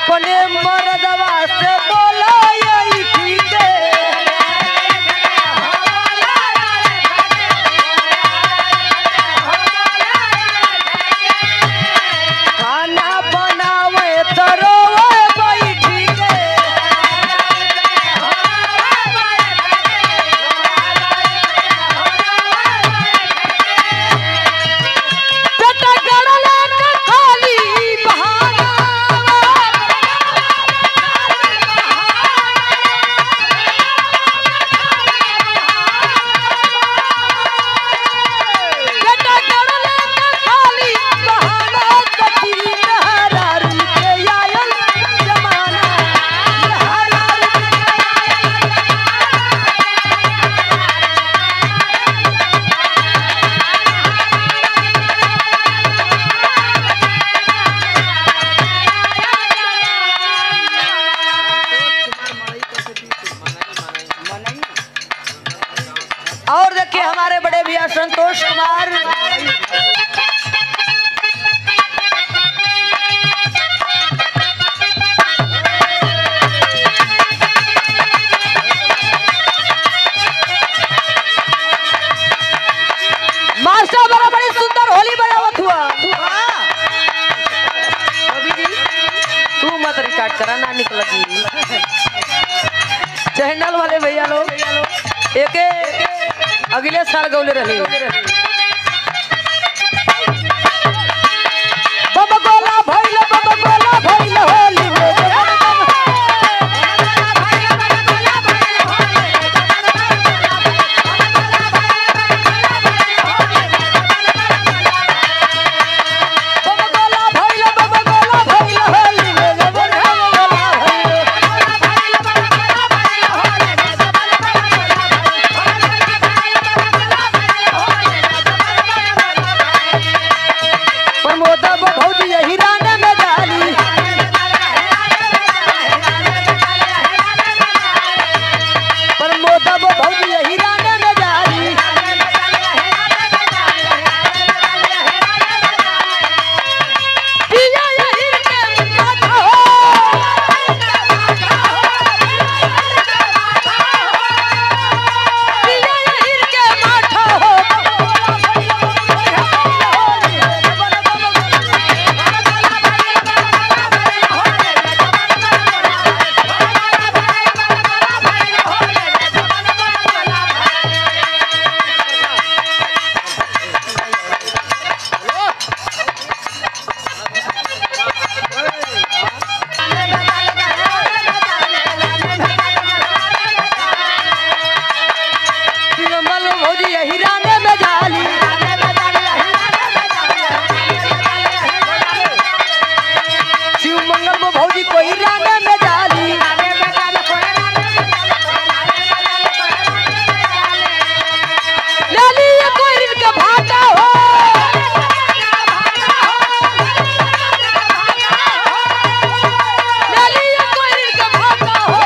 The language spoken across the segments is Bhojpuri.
अपने मर्दवा से बोला यही ठीक है। खाना बनावे तो रोवे बैठी के। बेटा गड़ले के खाली बहाना। बेटा गड़ले के खाली बहाना। कथी लहरारू के आयल जमाना। और देखिए हमारे बड़े भैया संतोष कुमार मास्टर बड़ा बड़ी सुंदर होली बजावत हुआ। अभी जी तू मत रिकॉर्ड करा ना निकलगी। चैनल वाले भैया लोग एक अगले साल गौले रही। बम गोला भइल होली में। बम गोला भइल होली में। प्रमोद भौजी यही राने में डाली। प्रमोद भौजी यही राने में डाली। पिया यही के माथा हो। पिया यही के माथा हो। शिवमंगल भौजी यही राने में डाली। शिवमंगल भौजी को ही राने में डाली। लाली ये कोई इनका भाटा हो। लाली ये कोई इनका भाटा हो।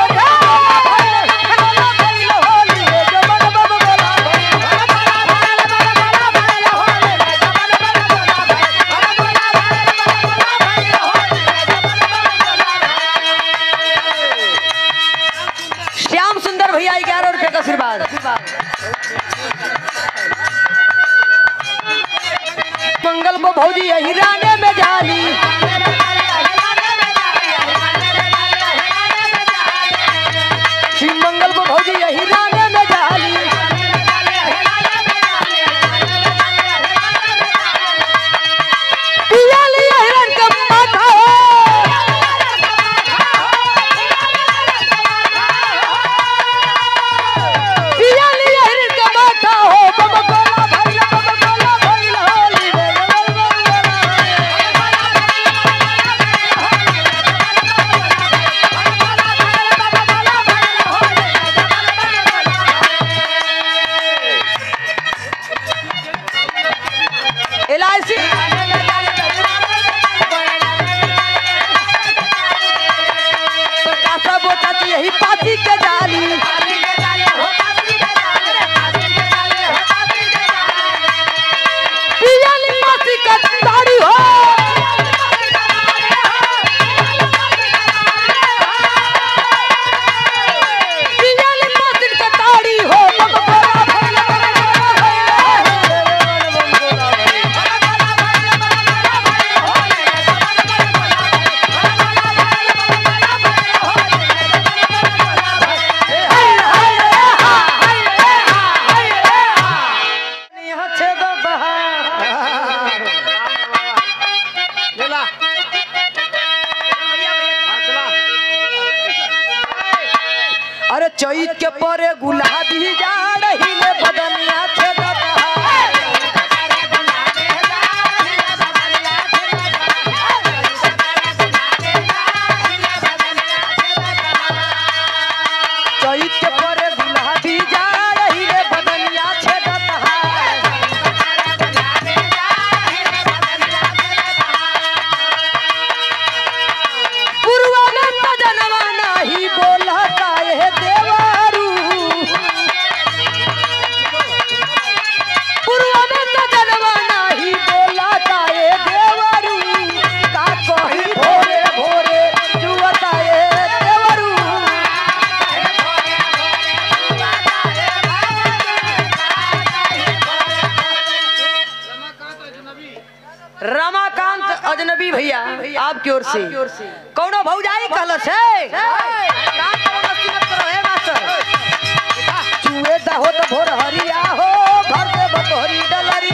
अरे चैत के परे गुलाबी जाड़ हिले बदनिया छेदत चैत के परे गुलाबी जाड़ हिले बदनिया छेदत पूर्वा में सजनवा नाही बोलता है देवारू पूर्वा में सजनवा नाही बोलता है देवारू का कही भोरे भोरे जुवता है देवारू रमाकांत अजनबी भैया आपकी ओर से कौनो भौजाई कहलस है चुए दहो तो भोर हरिया हो भर दे बतोहरी डलरी